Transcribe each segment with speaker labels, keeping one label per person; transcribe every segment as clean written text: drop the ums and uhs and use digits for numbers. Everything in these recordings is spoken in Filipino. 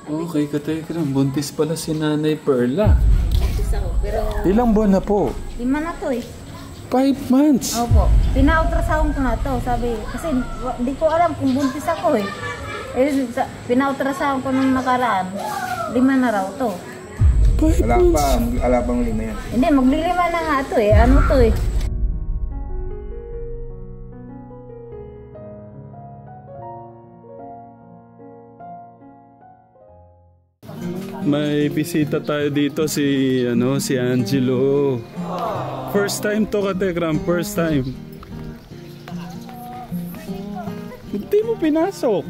Speaker 1: Okay, katekram. Buntis pala si Nanay Perla.
Speaker 2: Buntis ako, pero...
Speaker 1: Ilang buwan na po?
Speaker 2: 5 na to eh.
Speaker 1: 5 months?
Speaker 2: Opo. Pina-ultrasound ko na to, sabi. Kasi di ko alam kung buntis ako eh. Pina-ultrasound ko nung nakaraan. 5 na raw to.
Speaker 1: 5 months?
Speaker 3: Wala pang 5 yan.
Speaker 2: Hindi, maglilima na nga to eh. Ano to eh?
Speaker 1: May bisita tayo dito si Angelo. First time to, katekram, first time. Hindi mo pinasok.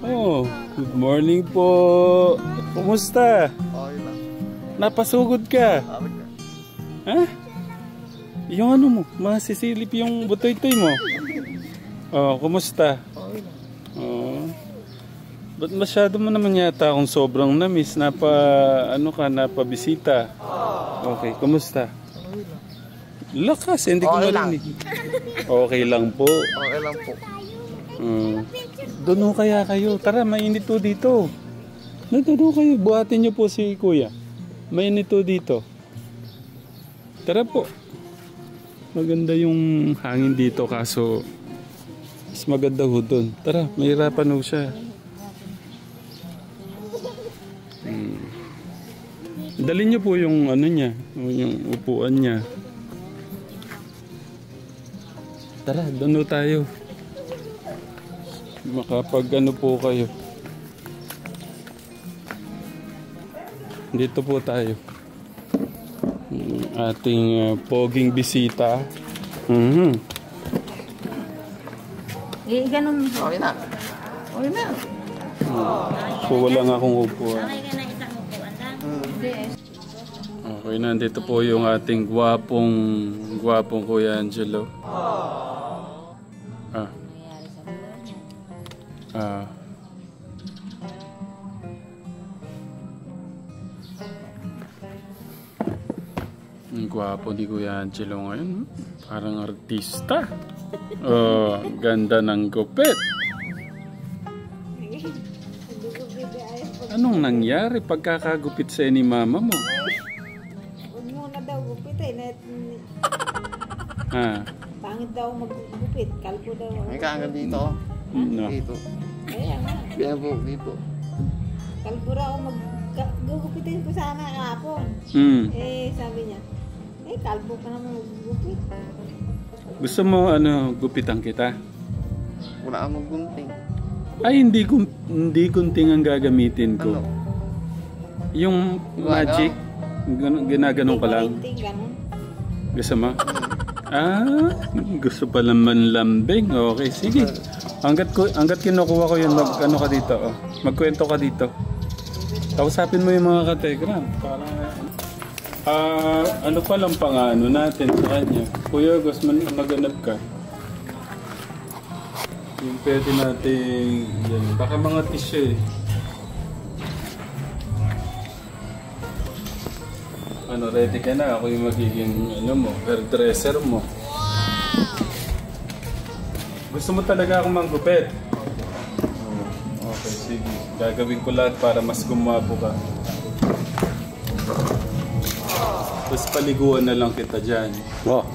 Speaker 1: Oh, good morning po. Kumusta?
Speaker 3: Okay lang.
Speaker 1: Napasugod ka?
Speaker 3: Bakit ka?
Speaker 1: Ha? Yung ano mo, masisilip yung butoy-toy mo. Oh, kumusta?
Speaker 3: Okay lang.
Speaker 1: Oh. Ba't masyado mo naman yata akong sobrang namiss? Napabisita. Okay, kumusta?
Speaker 3: Okay lang.
Speaker 1: Lakas, hindi ko
Speaker 3: Okay lang.
Speaker 1: marinig. Okay lang po.
Speaker 3: Okay lang po.
Speaker 1: Doon kaya kayo. Tara, mainit to dito. Doon kayo. Buhatin niyo po si Kuya. Mainit to dito. Tara po. Maganda yung hangin dito kaso mas maganda ho doon. Tara, mahirapan ho siya. Dalhin niyo po yung ano niya, yung upuan niya. Tara, doon tayo. Makapag ano po kayo. Dito po tayo. Ating poging bisita.
Speaker 2: Ganun.
Speaker 3: Okay na. Okay na.
Speaker 1: So wala nga akong upuan.
Speaker 2: Okay ka na isang upuan lang? Hindi.
Speaker 1: Okay, nandito po yung ating gwapong Kuya Angelo. Ang gwapo ni Kuya Angelo ngayon. Parang artista. Oh, ganda ng gupit. Anong nangyari pagkakagupit sa ni mama mo?
Speaker 2: Huwag muna daw gupit eh.
Speaker 1: Ha?
Speaker 2: Pangit daw maggupit. Kalpo daw.
Speaker 3: May kaagad dito.
Speaker 1: No.
Speaker 3: Dito.
Speaker 2: Kaya nga.
Speaker 3: Kaya po, dito.
Speaker 2: Kalpo raw gugupitin ko sana kahapon. Sabi niya, kalbo ka naman maggupit.
Speaker 1: Gusto mo gupitan kita?
Speaker 3: Wala kang maggunting.
Speaker 1: Ay, hindi gunting ang gagamitin ko.
Speaker 3: Ano?
Speaker 1: Yung magic, ginaganon ka lang.
Speaker 2: Ganun.
Speaker 1: Gusto mo? Gusto pala manlambing. Okay, sige. Hanggat kinukuha ko yun, ka dito. Oh. Magkwento ka dito. Kausapin mo yung mga kategram. Ano pa lang pang-ano natin sa kanya. Kuya, gusto maganap ka. Yung pwede natin, yan. Baka mga tissue eh. Ready ka na? Ako yung magiging, hairdresser mo. Gusto mo talaga akong manggupit? Okay, sige. Gagawin ko lahat para mas gumapo ka. Tapos paliguan na lang kita dyan. Wow.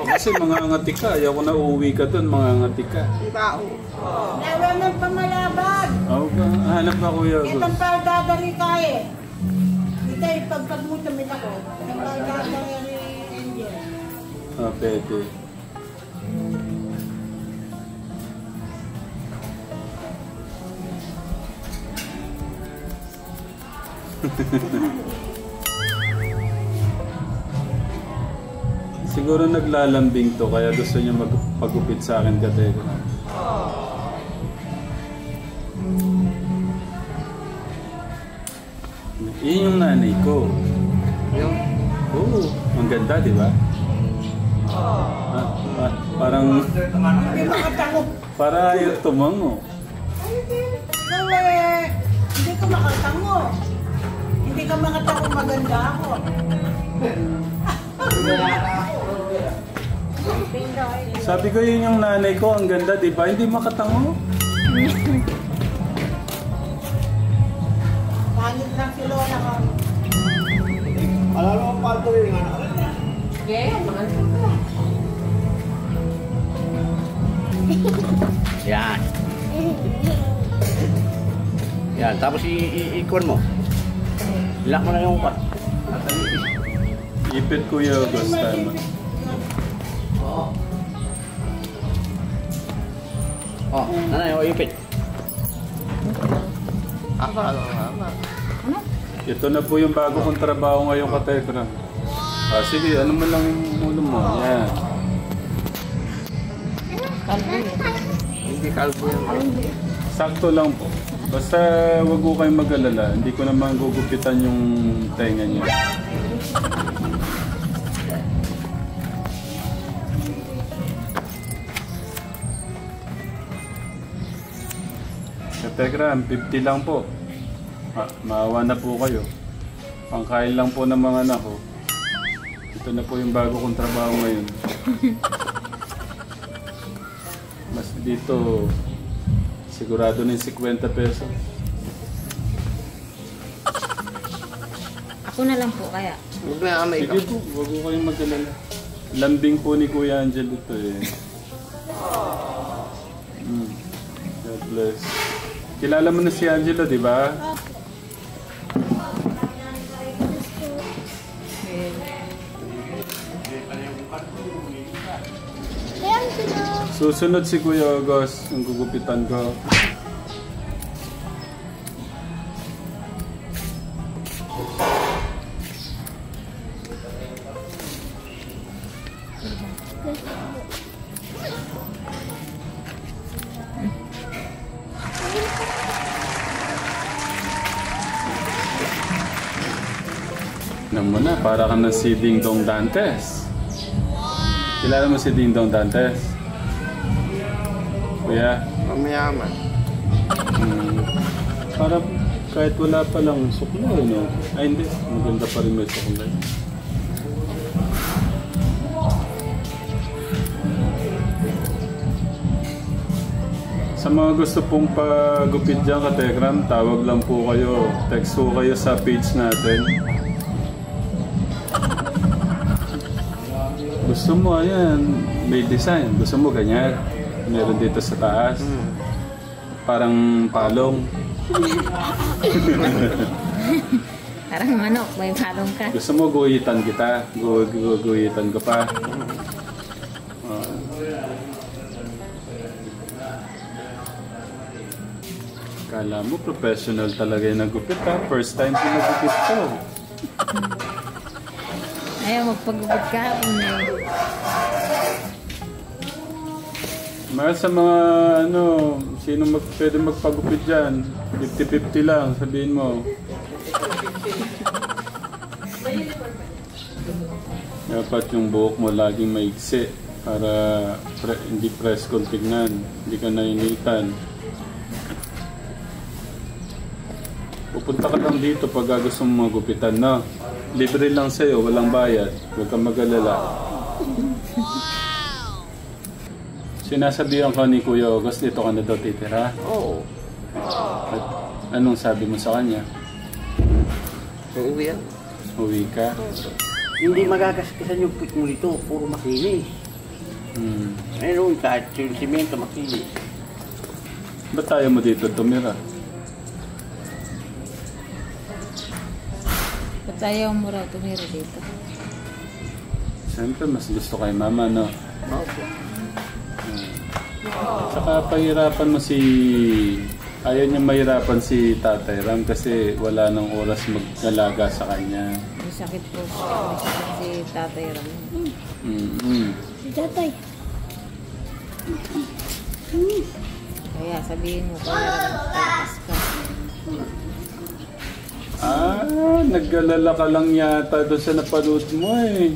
Speaker 1: Kasi mangangati ka. Ayaw ko na uuwi ka dun, mangangati ka.
Speaker 3: Diba?
Speaker 2: Meron ng pamalabag.
Speaker 1: Okay. Hanap ba kuya?
Speaker 2: Itong pagdadali ka eh. Ito eh, pagpagmutamit ako. Itong pagdadali ni Angel.
Speaker 1: Pwede. Siguro naglalambing to kaya gusto niya magpagupit sa akin katero. Yun yung nanay ko.
Speaker 3: Yung?
Speaker 1: Oo, ang ganda, di ba? Parang... para ayaw tumango.
Speaker 2: Hindi ko makatango. Hindi ka makatango, maganda ako.
Speaker 1: Sabi ko yun yung nanay ko, ang ganda, di ba? Hindi makatango.
Speaker 4: Yan. Yan, tapos i-ikon mo. Lock mo na yung kwan.
Speaker 1: Ipit Kuya August, tama.
Speaker 4: Oh, nanay, o ipit.
Speaker 3: Apa lang, apa.
Speaker 2: Ano?
Speaker 1: Ito na po yung bago kong trabaho ngayon ka Tekram. Ah, sige, ano man lang yung ulo mo. Yan.
Speaker 2: Kalbo yun.
Speaker 3: Hindi kalbo yan.
Speaker 1: Sakto lang po. Basta wag ko kayong mag-alala. Hindi ko naman gugupitan yung tenga niya. Sa Telegram, 50 lang po. Maawa na po kayo. Pangkain lang po ng mga anak ko. Ito na po yung bago kong trabaho ngayon. Mas dito, sigurado na yung 50 pesos.
Speaker 2: Ako na lang po kaya.
Speaker 3: Huwag na amay
Speaker 1: Sige po, wag ko kayong mag-alala. Lambing po ni Kuya Angel ito eh. God bless. Kilala mo na si Angela, di ba? Susunod si Kuya August, ang gugupitan ko. Alam mo na, para ka na si Ding Dong Dantes. Kilala mo si Ding Dong Dantes? Kuya?
Speaker 3: Mamayaman.
Speaker 1: Para kahit wala pa lang suklay, no? Ay hindi, maganda pa rin may suklay. Sa mga gusto pong pagupit dyan ka Telegram, tawag lang po kayo. Text po kayo sa page natin. Gusto mo, ayan, may design. Gusto mo ganyan. Meron dito sa taas. Parang palong.
Speaker 2: Parang manok, may palong ka.
Speaker 1: Gusto mo guhitan kita. Guhitan ko pa. Kala mo professional talaga yung nagupit ha. First time ko nagupit ko.
Speaker 2: Ayaw magpagupit kahapon eh.
Speaker 1: Mahal sa mga sino pwede magpagupit dyan? 50-50 lang, sabihin mo. Dapat yung buhok mo laging maigsi para hindi preskong tignan, hindi ka nainitan. Pupunta ka lang dito pag gusto mo magupitan, no? Libre lang sa'yo, walang bayad. Huwag kang mag-alala. Sinasabihan ka ni Kuya August, dito ka na daw titira?
Speaker 3: Oo.
Speaker 1: At anong sabi mo sa kanya?
Speaker 3: Uuwi yan.
Speaker 1: Uwi ka?
Speaker 4: Hindi magagaskasan yung pit mo dito, puro makinis. Meron kahit yung simento makinis.
Speaker 1: Ba't tayo mo dito tumira?
Speaker 2: Ba't ayaw mo raw tumira dito?
Speaker 1: Siyempre, mas gusto kay mama, no?
Speaker 3: Opo.
Speaker 1: Saka pahirapan mo si... Ayaw niya mahirapan si Tatay Ram kasi wala nang oras mag-alaga sa kanya.
Speaker 2: May sakit po si Tatay Ram.
Speaker 5: Si Tatay.
Speaker 2: Kaya sabihin mo, kaya talakas ka.
Speaker 1: Nag-alala ka lang yata doon sa napanood mo eh.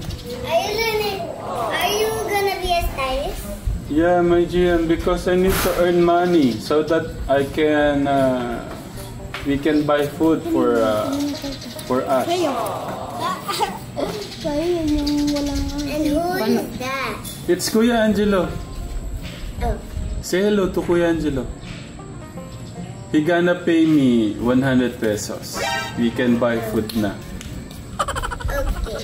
Speaker 5: Are you gonna be a stylist?
Speaker 1: Yeah, my GM, because I need to earn money so that I can, we can buy food for us.
Speaker 5: Kaya yung walang... And who is that?
Speaker 1: It's Kuya Angelo.
Speaker 5: Oh.
Speaker 1: Say hello to Kuya Angelo. He gonna pay me 100 pesos. We can buy food na.
Speaker 5: Okay.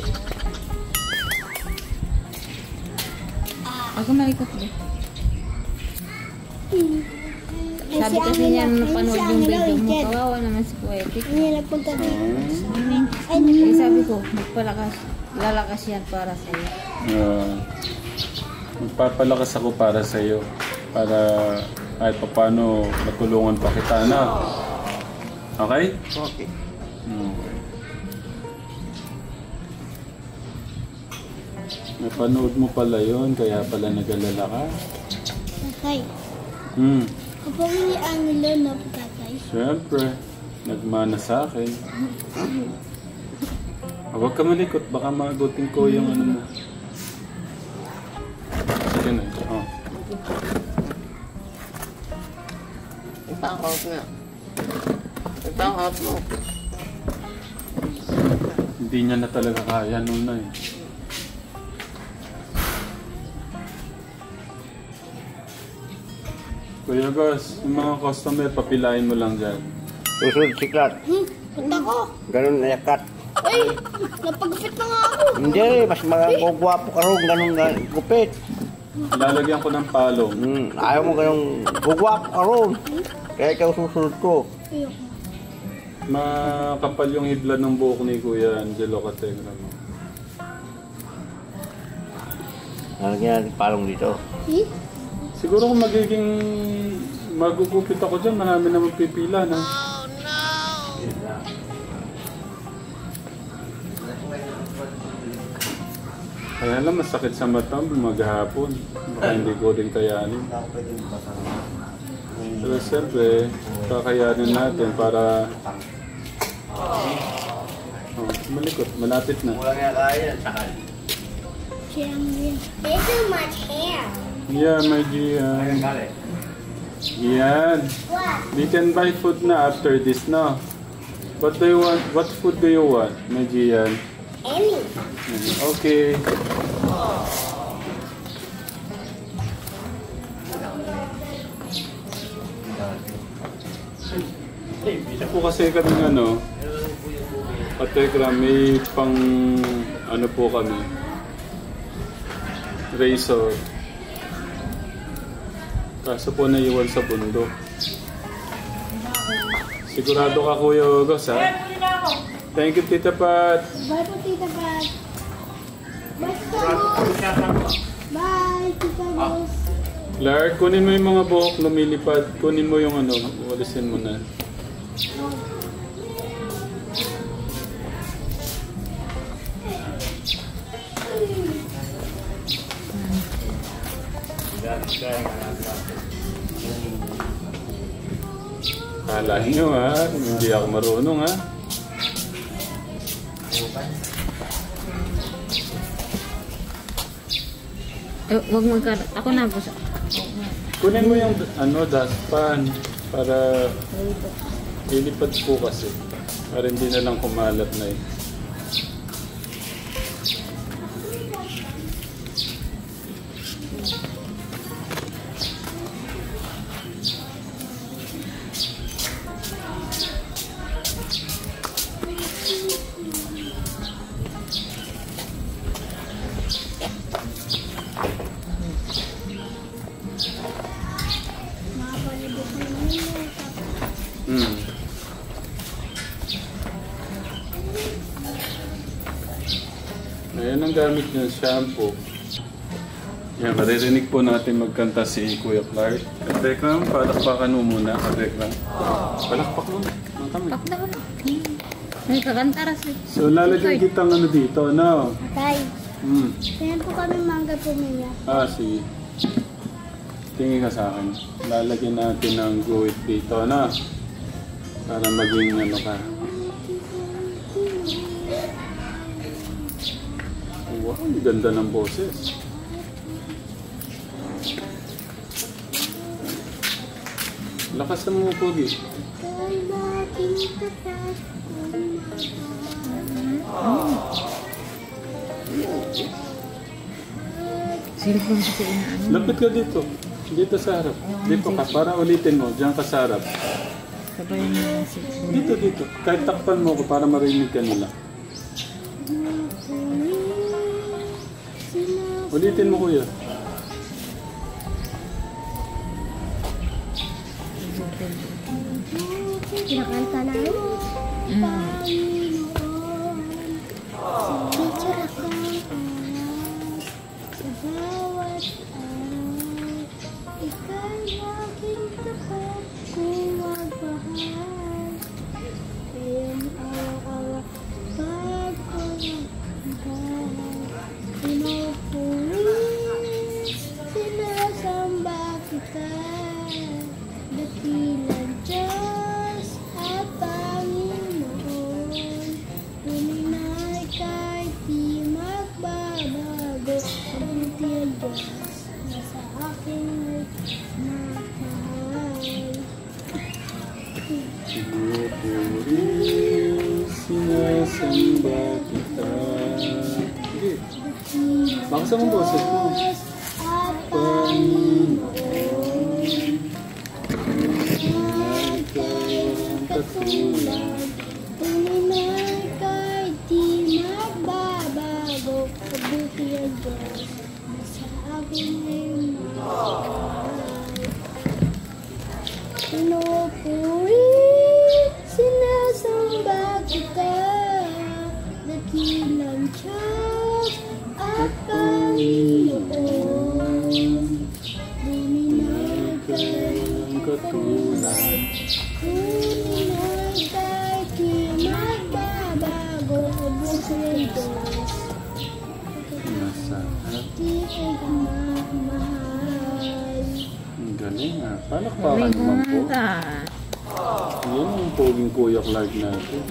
Speaker 2: Huwag ka malikot ba? Sabi kasi niya nung napanood yung video mo, kawawa naman si Poetic.
Speaker 5: Hindi nagpunta dito.
Speaker 2: Eh sabi ko, lalakas yan para sa'yo.
Speaker 1: Magpapalakas ako para sa iyo. Para kahit paano matulungan pa kita na. Okay?
Speaker 3: Okay.
Speaker 1: Napanood mo pala yun, kaya pala nag-alala ka.
Speaker 5: Tatay. Kapag hindi ang nilo na po, tatay.
Speaker 1: Siyempre, nagmana sa akin. Huwag ka malikot, baka maagutin ko yung ano mo. Sige na. Oh.
Speaker 3: Ipang-out na. Ipang-out mo.
Speaker 1: Hindi niya na talaga kaya noon na eh. Kuya Gus, yung mga customer, papilain mo lang dyan.
Speaker 3: Susunod si Clark.
Speaker 5: Punta ko.
Speaker 3: Ganun na yakat.
Speaker 5: Ay, napagupit na nga ako.
Speaker 3: Hindi, mas magagwapo ka rin. Ganun gupit.
Speaker 1: Lalagyan ko ng palong.
Speaker 3: Ayaw mo ganun gugwapo ka rin. Kaya ikaw susunod ko.
Speaker 5: Ayoko.
Speaker 1: Makapal yung hibla ng buhok ni Kuya Angelo Categra mo.
Speaker 3: Nalagyan natin palong dito.
Speaker 1: Siguro kung magiging magugupit ako dyan, marami na magpipila na. Kaya lang masakit sa mata maghapon. Baka hindi ko din kayanin. Pero siyempre, kakayanin natin para... Oh, malikot, malapit na.
Speaker 3: Wala nga kaya, sakal.
Speaker 5: There's so much hair.
Speaker 1: Yeah, my Gian. Gian. We can buy food na after this, no? What do you want? What food do you want, my Gian?
Speaker 5: Any.
Speaker 1: Okay. Ito po kasi kami ano, Pategra, may pang ano po kami, razor. Kaso po naiwan sa bundok. Sigurado ka Kuya Gus, ha? Thank you, Tita Pat.
Speaker 5: Bye po, Tita Pat. Bye, Tita Gus. Bye, Tita Gus.
Speaker 1: Clark, kunin mo yung mga buhok lumilipad. Kunin mo yung ano, walisin mo na. Kala nyo ha, hindi ako marunong ha.
Speaker 2: Huwag magkalat. Ako na po.
Speaker 1: Kunin mo yung ano, dustpan para ilipad po kasi. Para hindi na lang kumalat na eh. Ayan ang gamit niya, shampoo. Yan, maririnig po natin magkanta si Kuya Clark. Kabekram, palakpakan mo muna, Kabekram. Palakpak mo. Ang kami.
Speaker 2: Pakda ko na. May kakantaras eh.
Speaker 1: So, lalagyan kitang ano dito, no?
Speaker 5: Tay,
Speaker 1: Hmm.
Speaker 5: kaya po kami mangga pumila.
Speaker 1: Sige. Tingin ka sa akin. Lalagyan natin ng guhit dito, no? Para maging ano ka. Wow, ang ganda ng boses. Lakas mo, Pogi.
Speaker 2: Silpon kasi inaano.
Speaker 1: Lapit ka dito. Dito sa harap. Dito ka, para ulitin mo. Diyan ka sa harap.
Speaker 2: Sabayan mo yung silpon.
Speaker 1: Dito. Kahit takpan mo ko para marinig ka nila. Ulitin mo, Kuya.
Speaker 5: Kinakanta na yun. Panginoon, signature ako sa bawat araw. Ika'y aking tapat kung magmahal. Kayong awa-awa pag kumagmahal. Pinupuri, sinasamba kita. Dakilang Diyos at Panginoon. Tuminay kahit di magbabago. Mabuti ang Diyos na sa akin ay mahal.
Speaker 1: Pinupuri, sinasamba kita. Sige. Bakas ang boses mo.
Speaker 5: Diyos at Panginoon. Katulad, tuminay kahit di magbabago. Mabuti ang Diyos na sa akin ay mahal. Pinupuri, sinasamba kita. Dakilang Diyos at Panginoon. Tuminay kahit
Speaker 1: Katulad.
Speaker 5: tuminay kahit di magbabago. Mabuti ang Diyos
Speaker 1: Nasa
Speaker 5: di ay mahal.
Speaker 1: ang galing ah. Palakpakan naman po. Yan ang poging Kuya Clark natin.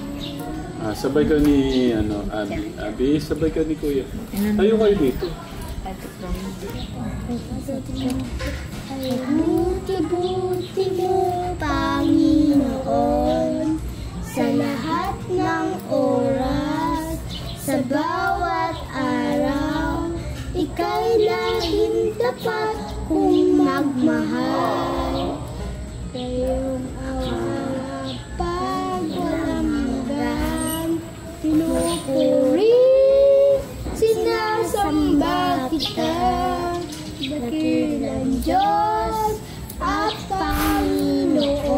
Speaker 1: Sabay ka ni Abby. Abby, sabay ka ni Kuya. Tayo kayo dito.
Speaker 5: Ay buti-buti mo, Panginoon, sa lahat ng oras, sa bawat araw. Ika'y laging tapat kung magmahal. Kayong awa pag walang hanggan. Pinupuri, sinasamba kita. Dakilang Diyos at Panginoon.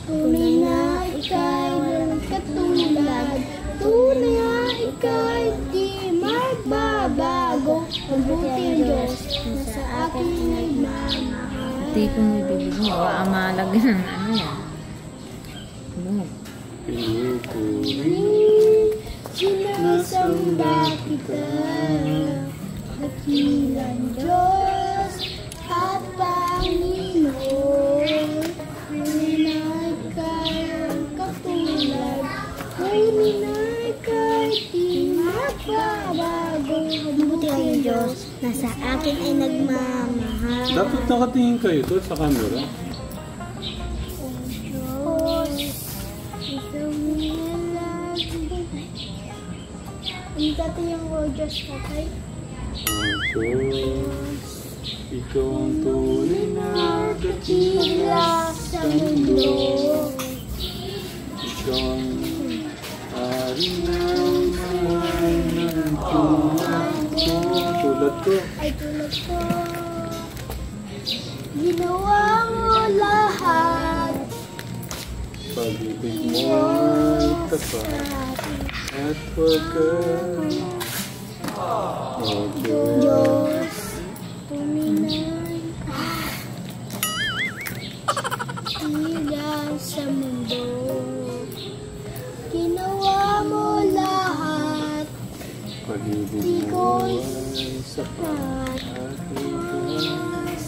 Speaker 5: Tunay na ika'y walang katulad. Tunay na ika'y di magbabago. Mabuti ang Diyos na sa akin ay mamahal.
Speaker 2: Hindi ko may bibig mo. Baka malagyan ng ano yan. Ano?
Speaker 1: Pinupuri.
Speaker 5: Sinasamba kita. Dakilang Diyos at Panginoon. Tunay kayong katulad. Tunay kahit di magbabago. Mabuti ang Diyos na sa akin ay nagmamahal.
Speaker 1: Dapat nakatingin kayo doon sa camera.
Speaker 5: Ang Diyos, isang nilalang. Ang dati yung Diyos tatay.
Speaker 1: Diyos, ikaw ang tunay na
Speaker 5: Dakila sa mundo.
Speaker 1: Ikaw ang hari ng mahal ng tulad ko. Tulad ko.
Speaker 5: Ay tulad ko. Ginawa mo lahat.
Speaker 1: Pag-ibig mo ay tapat at wagas.
Speaker 5: Diyos, tuminay dakila sa mundo. Ginawa mo lahat.
Speaker 1: Pag-ibig mo ay sapat at wagas.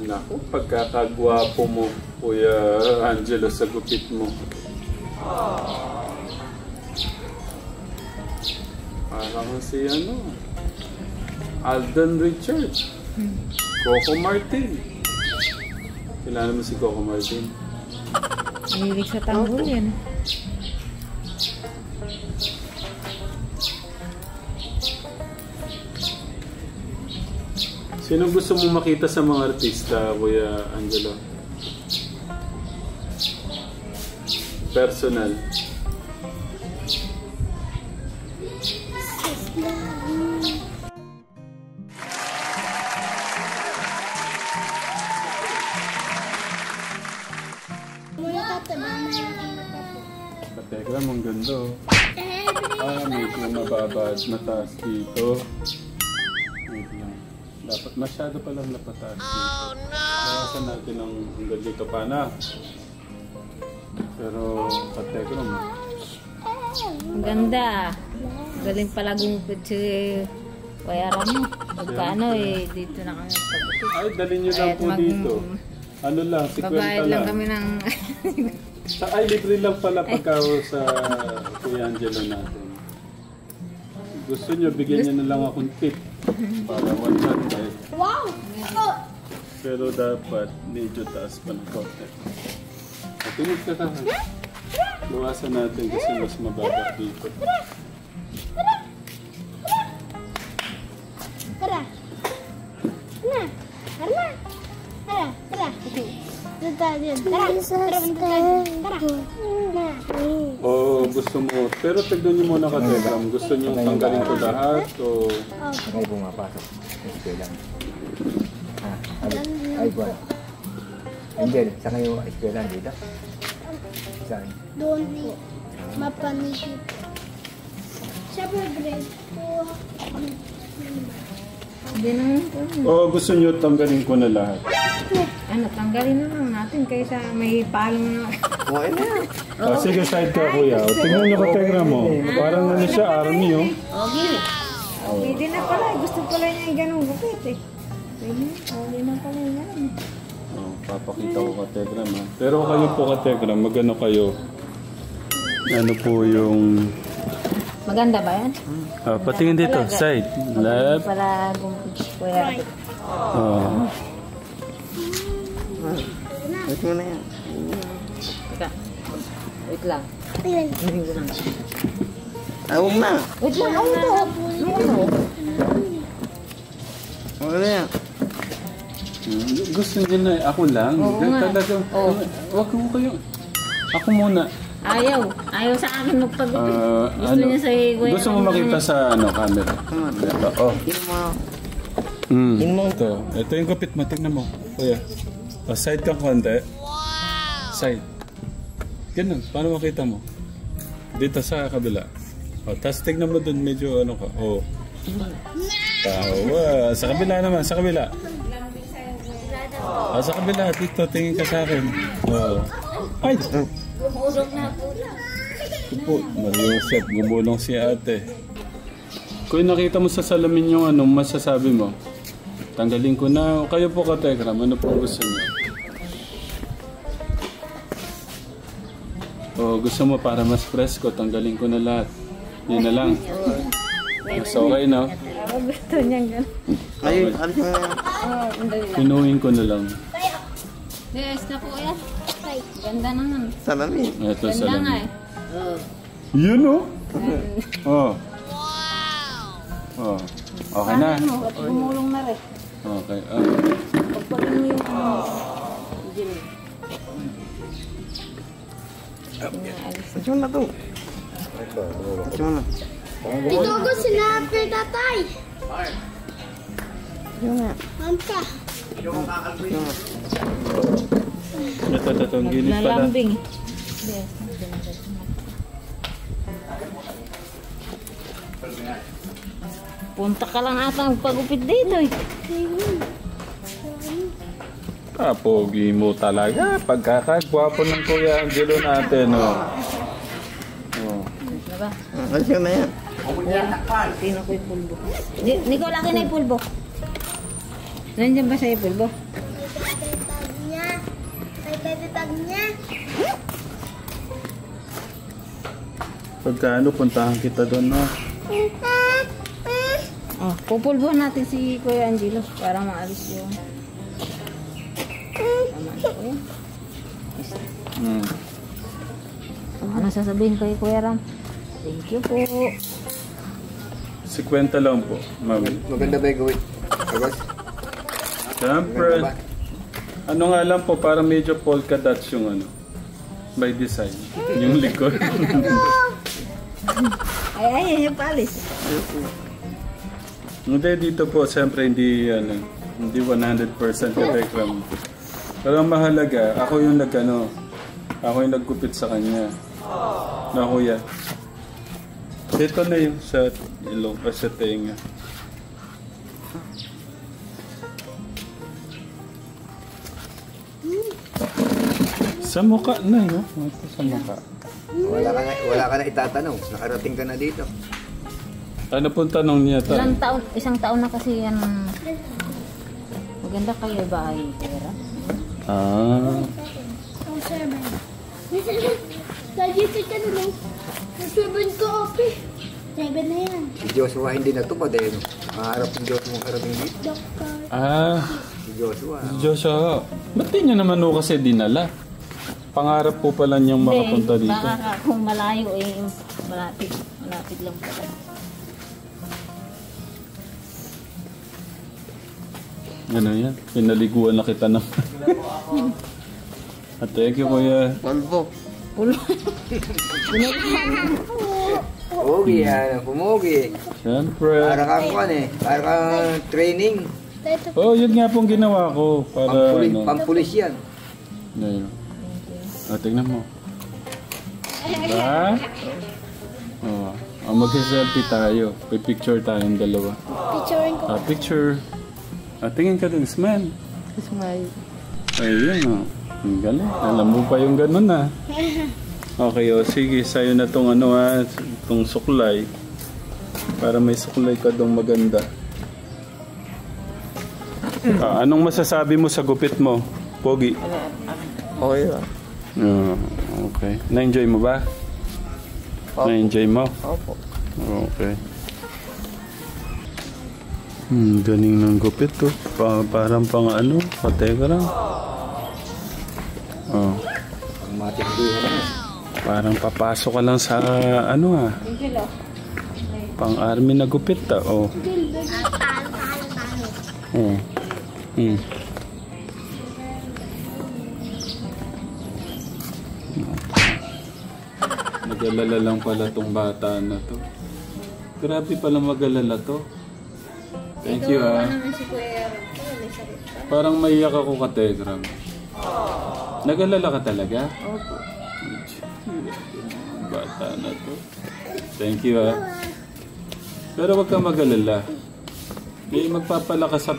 Speaker 1: Naku, pagkakagwapo mo, Kuya Angelo, sa gupit mo. Parang si Alden Richard. Coco Martin. Kilala mo si Coco Martin?
Speaker 2: Mahilig sa tanggol yan.
Speaker 1: Sino gusto mo makita sa mga artista, Kuya Angelo? Personal. Kategram, ang ganda oh. Medyo mababa at mataas dito. Wait lang. Dapat masyado palang napataas dito. Bawasan natin ang hanggang dito pa na. Pero Kategram,
Speaker 2: Ang ganda. Galing pala gumupit si Kuya Ram. Pagkano dito na kami pagupit.
Speaker 1: ay dalhin nyo lang po dito. Ano lang, 50
Speaker 2: Babayad lang
Speaker 1: lang.
Speaker 2: kami ng...
Speaker 1: Ay, libre lang pala pagka sa Kuya Angelo natin. Gusto nyo, bigyan nyo na lang akong tip. Para 100.
Speaker 5: Wow!
Speaker 1: Pero dapat medyo taas pa ng konti. Tingin ka ka. Luwasan natin kasi mas mababa dito.
Speaker 5: Tara! Na! Tara! Tara! Tara! Tara! Tara!
Speaker 1: O gusto mo, pero tignan nyo muna ka, Telegram. Gusto nyo tanggalin ko lahat o...
Speaker 6: May pumapasok. Eskwela. Ay, buwan. Angel, saan kayo eskwela dito? Saan?
Speaker 5: Doon po. Mapanigit. Siyempre, grade 2.
Speaker 2: Hindi naman po.
Speaker 1: O gusto nyo tanggalin ko na lahat.
Speaker 2: Ano, tanggalin na lang natin kaysa may palong na...
Speaker 3: Okay na.
Speaker 1: Sige, side ka, Kuya. O, tingnan nyo ka, Telegram mo. Parang ano siya, army oh.
Speaker 2: Okay. Okay din na pala. Gusto pala niya yung ganun gupit eh. Okay na pala yung ganun.
Speaker 1: Oh, papakita ko ka, Telegram ha. Pero kayo po ka, Telegram, magano kayo? Ano po yung...
Speaker 2: Maganda ba yan?
Speaker 1: patingin dito, side. Left.
Speaker 2: Para gumupit si Kuya.
Speaker 1: Oh.
Speaker 3: Wait mo na yan.
Speaker 2: Teka. Wait lang.
Speaker 5: Ayun.
Speaker 3: Ay, huwag na.
Speaker 2: Wait lang. Ano to?
Speaker 3: Okay na yan.
Speaker 1: Gusto niyo na, ako lang.
Speaker 2: Oo nga.
Speaker 1: Talagang,
Speaker 2: Oo.
Speaker 1: wag ko kayo. Ako muna.
Speaker 2: Ayaw. Ayaw sa akin magpagupit. Gusto niya sa Kuya.
Speaker 1: Gusto mo makita sa camera? Ito, oh. Ito yung gupit mo, tignan mo. Kuya. Side kang konti. Side. Ganun, paano makita mo? Dito sa kabila. Tapos tignan mo dun, medyo ano ka. Tawa. Sa kabila naman, sa kabila. Sa kabila, dito, tingin ka sa akin. Ay!
Speaker 2: Gumulong na po lang.
Speaker 1: Po, Mariusep, gumulong si ate. Kung nakita mo sa salamin yung ano, masasabi mo? Tanggalin ko na. Kayo po ka, Telegram. Ano po gusto niyo? Gusto mo para mas presko, tanggalin ko na lahat. Yun na lang. Mas okay na.
Speaker 2: Gusto niya gano'n.
Speaker 3: Ayun, alis mo na yan.
Speaker 1: Pinuhin ko na lang.
Speaker 2: Yes na po yan. Ganda naman.
Speaker 3: Salamin.
Speaker 1: Ito
Speaker 2: Ganda nga
Speaker 1: salamin.
Speaker 2: eh.
Speaker 1: Yun o. Okay na.
Speaker 2: Gumulong na rin.
Speaker 1: Okay.
Speaker 2: Pagpagin mo yung gym.
Speaker 3: Alis mo na to. Alis mo na.
Speaker 5: Dito ko sinabi, tatay.
Speaker 3: Yun na.
Speaker 5: Mampa.
Speaker 1: Ito. Ang gilid pala.
Speaker 2: Nalambing. Yes. Punta ka lang ata magpagupit dito eh.
Speaker 1: Pogi mo talaga. Pagkakagwapo ng Kuya Angelo natin.
Speaker 2: Diba?
Speaker 3: Alis mo na yan.
Speaker 2: Tino ko yung pulbo. Nicole, akin na yung pulbo. Nandiyan ba sa'yo pulbo?
Speaker 5: Tag niya. Tag niya.
Speaker 1: Pagkaano, puntahan kita doon, no?
Speaker 2: Pupulbuhan natin si Kuya Angelo para maalis yung... Tama na po yan. Ano sasabihin kay Kuya Ram? Thank you po.
Speaker 1: 50 lang po, ma'am.
Speaker 6: Maganda ba yung gawin? Agos?
Speaker 1: Siyempre. Ano nga lang po, para medyo polka dots yung ano. By design. Yung likod.
Speaker 2: Ay, yung palis.
Speaker 1: Hindi, dito po, siyempre hindi 100% Telegram. Pero ang mahalaga, ako yung Ako yung nagkupit sa kanya. Na kuya. Ito na yung sa ilong pa sa tenga. Sa mukha na yun. Ito sa mukha.
Speaker 6: Wala ka na itatanong. Nakarating ka na dito.
Speaker 1: Ano pong tanong niya tayo?
Speaker 2: Isang taon na kasi yan. Maganda kayo ba ay pera?
Speaker 1: Ah.
Speaker 5: Ang 7. Lagi ito ka na lang. Ang 7 ko, okay. 7 na yan.
Speaker 6: Si Joshua hindi natupad eh. Maharap yung Joshua karating dito.
Speaker 5: Doktor.
Speaker 1: Ah.
Speaker 6: Si Joshua.
Speaker 1: Joshua, ba't di niyo naman ho kasi dinala? Pangarap po pala niyang makapunta dito.
Speaker 2: Baka kung malayo eh, malapit. Malapit lang pala.
Speaker 1: Ano yan? Pinaliguan na kita na. At thank you, kuya.
Speaker 4: Polvo.
Speaker 6: Pumogi yan. Pumogi.
Speaker 1: Siyempre.
Speaker 6: Para kang kuhan eh. Para kang training.
Speaker 1: Oh, yun nga pong ginawa ko. Para ano.
Speaker 6: Pampulis yan.
Speaker 1: Ayun. Ah, tignan mo. Diba? Oh, mag-selfie tayo. Pipicture tayong dalawa.
Speaker 5: Picturein ko.
Speaker 1: Ah, picture. Ah, tingin ka dun, smile.
Speaker 2: Smile.
Speaker 1: Ayun, oh. Ang galing. Alam mo pa yung ganun, ah. Okay, oh, sige. Sa'yo na tong ano, ah. Tong suklay. Para may suklay ka dong maganda. Ah, anong masasabi mo sa gupit mo, Pogi?
Speaker 4: Okay ba?
Speaker 1: Okay. Na-enjoy mo ba?
Speaker 4: Opo.
Speaker 1: Na-enjoy mo?
Speaker 4: Opo.
Speaker 1: Okay. Galing ng gupit to. Parang pang ano, pateka lang. Oh.
Speaker 6: Ang matikduhan na.
Speaker 1: Parang papasok ka lang sa ano ah. Pang army na gupit ta. Oh. Oh. Nag-alala lang pala tong bata na to. Grabe pala mag-alala to. Thank you ah. Parang maiyak ako ka Telegram. Nag-alala ka talaga?
Speaker 2: Opo.
Speaker 1: Bata na to. Thank you ah. Pero wag kang mag-alala. May magpapalakas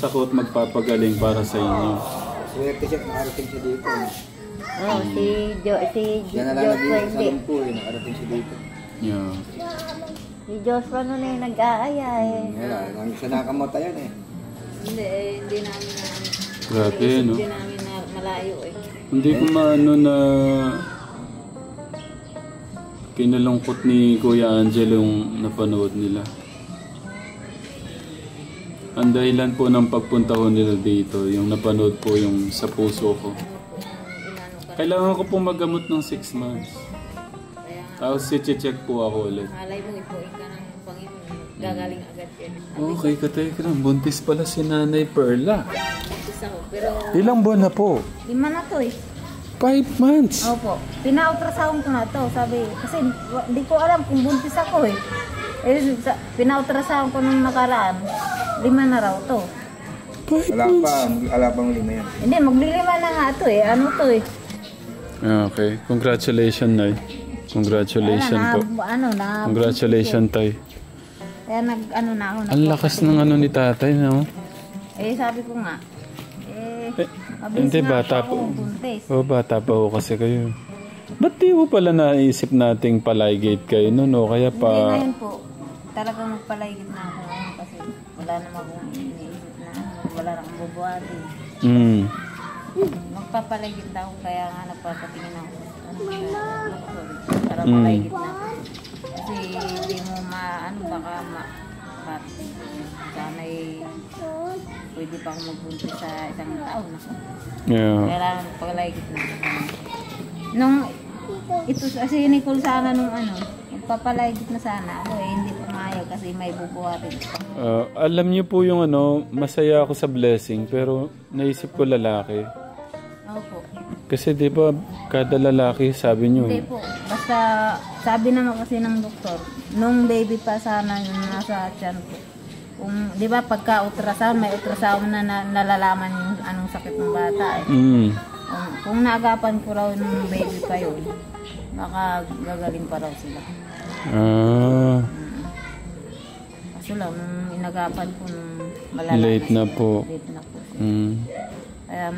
Speaker 1: ako at magpapagaling para sa inyo.
Speaker 6: Swerte siya. Nakarating siya dito.
Speaker 2: Oh, si
Speaker 6: Yan na lang naging sa lumpo eh. Nakarating siya dito.
Speaker 1: Yeah.
Speaker 2: Si Joshua nun eh, nag-aaya eh.
Speaker 6: Yan. Ang siya nakamatayan eh.
Speaker 2: Hindi namin na...
Speaker 1: Grabe no?
Speaker 2: Hindi namin na malayo eh.
Speaker 1: Hindi ko maano na kinalungkot ni Kuya Angel yung napanood nila. Ang dahilan po ng pagpunta ko nila dito, yung napanood po yung sa puso ko. Kailangan ko po magamot ng 6 months. Tapos i-check po ako ulit.
Speaker 2: Malay mo, ipuin ka ng Panginoon. Gagaling agad yan.
Speaker 1: Okay, katekram. Buntis pala si Nanay Perla.
Speaker 2: Buntis ako, pero
Speaker 1: Ilang buwan na po?
Speaker 2: 5 na to eh.
Speaker 1: 5 months.
Speaker 2: Opo. Pina-ultrasound ko na to. Sabi, kasi di ko alam kung buntis ako eh. Pina-ultrasound ko nung nakaraan. 5 na raw to.
Speaker 1: 5
Speaker 6: Wala
Speaker 1: months.
Speaker 6: pa. Wala pang lima yan.
Speaker 2: Hindi, maglilima na nga to eh. Ano to eh?
Speaker 1: Okay. Congratulations, Nay. Congratulations po. Congratulations, Tay.
Speaker 2: Kaya na ako.
Speaker 1: Ang lakas ng ano ni tatay, no?
Speaker 2: Sabi ko nga.
Speaker 1: Hindi, bata po. Oh, bata pa ho kasi kayo. Ba't di mo pala naisip nating paligate kayo, no? Kaya
Speaker 2: Hindi
Speaker 1: pa...
Speaker 2: ngayon po. Talagang magpalaygit na ako ngayon kasi wala namang iniisip na wala nang bubuhatin. Magpapalaygit na ako kaya nga nagpapatingin ako. Para malaygit na ako. Kasi hindi mo baka sana'y pwede pa ako magbuntis sa isang taon ako.
Speaker 1: Yeah.
Speaker 2: Kailangan magpalaygit na ako. Nung ito kasi Nicole sana nung magpapalaygit na sana ako hindi pumayag kasi may bubuhatin.
Speaker 1: Alam niyo po yung masaya ako sa blessing pero naisip ko lalaki.
Speaker 2: Opo.
Speaker 1: Kasi di ba kada lalaki sabi niyo.
Speaker 2: Hindi po. Basta sabi naman kasi ng doktor, nung baby pa sana yung nasa tiyan ko. Kung di ba pagka ultrasound, may ultrasound na nalalaman yung anong sakit ng bata eh. Kung naagapan ko raw ng baby pa yun, baka gagaling pa raw sila. Kaso lang, nung inagapan ko nung malala
Speaker 1: Late na po.
Speaker 2: Late na po siya.
Speaker 1: Mm.
Speaker 2: Kaya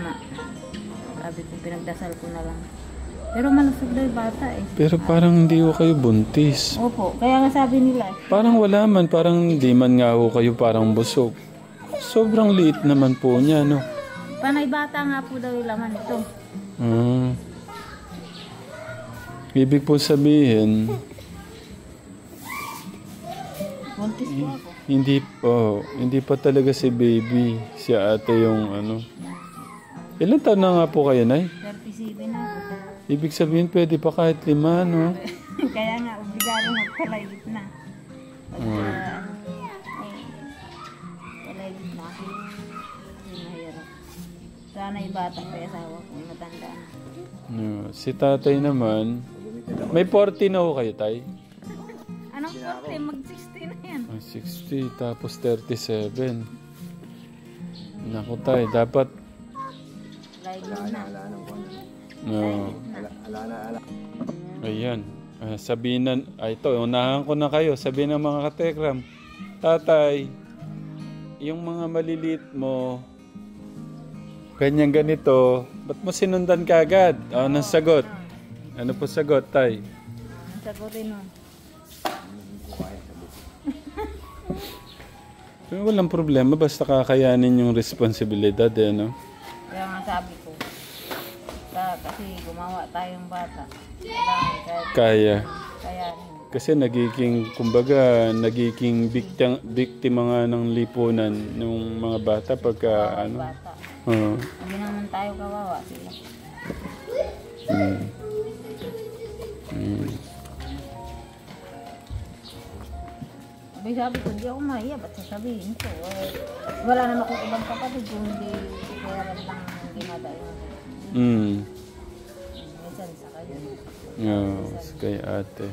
Speaker 2: sabi ko, pinagdasal ko na lang. Pero malusog daw yung bata eh.
Speaker 1: Pero parang hindi ko kayo buntis.
Speaker 2: Opo, kaya nga sabi nila.
Speaker 1: Parang wala man, parang hindi man nga ho kayo parang busog. Sobrang liit naman po niya, no?
Speaker 2: Panay bata nga po daw yung laman ito.
Speaker 1: Ibig po sabihin,
Speaker 2: Buntis po ako.
Speaker 1: hindi pa talaga si baby, si ate yung ano. Ilan taon na nga po kayo, Nay?
Speaker 2: 37 na ako.
Speaker 1: Ibig sabihin, pwede pa kahit 5, no?
Speaker 2: Kaya nga, obligado magpalagit na. Palagit na ako. Hindi mahirap. Sana yung bata pa yung asawa ko, matanda na.
Speaker 1: No. Si tatay naman, may 40 na ho kayo, tay?
Speaker 2: Anong 40? Mag-60 na yan.
Speaker 1: 60, tapos 37. Naku, tay, dapat...
Speaker 2: Palagit na.
Speaker 1: No. Ayan. Sabihin na, ito, unahan ko na kayo. Sabihin ng mga katekram, tatay, yung mga maliliit mo, ganyan-ganito, ba't mo sinundan ka agad? Anong sagot? Ano po sagot, tay?
Speaker 2: Ang sagutin mo.
Speaker 1: Pero walang problema, basta kakayanin yung responsibilidad, eh, no?
Speaker 2: Kaya nga sabi ko, kasi gumawa tayong bata. Kailangan
Speaker 1: Kaya.
Speaker 2: kayanin.
Speaker 1: Kasi nagiging biktima nga ng lipunan ng mga bata pagka, ano?
Speaker 2: Bata.
Speaker 1: Oo.
Speaker 2: Hindi naman tayo kawawa sila. Sabi ko, hindi ako mahiya. Ba't sasabihin ko? Wala naman akong ibang kapatid kung hindi kaya lang ginadayo. Minsan sa kayo.
Speaker 1: Kay ate.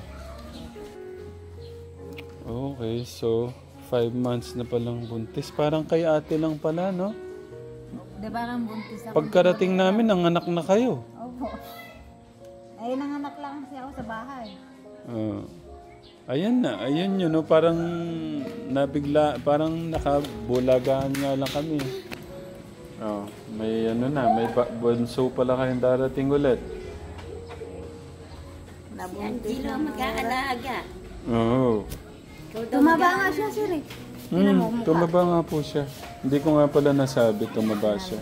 Speaker 1: Okay, so 5 months na palang buntis. Parang kay ate lang pala, no?
Speaker 2: Di ba nang buntis ako?
Speaker 1: Pagkarating namin, ang anak na kayo.
Speaker 2: Opo. Ay, nanganak lang kasi ako sa bahay.
Speaker 1: Ayan na, ayun yun, no? Parang nabigla, parang nakabulagaan nga lang kami. May ano na, may bunso pala kayong darating ulit.
Speaker 2: Nabuntis na mag-aalaga.
Speaker 1: Oo.
Speaker 2: Tumaba nga siya, sir eh.
Speaker 1: Tumaba nga po siya. Hindi ko nga pala nasabi, tumaba siya.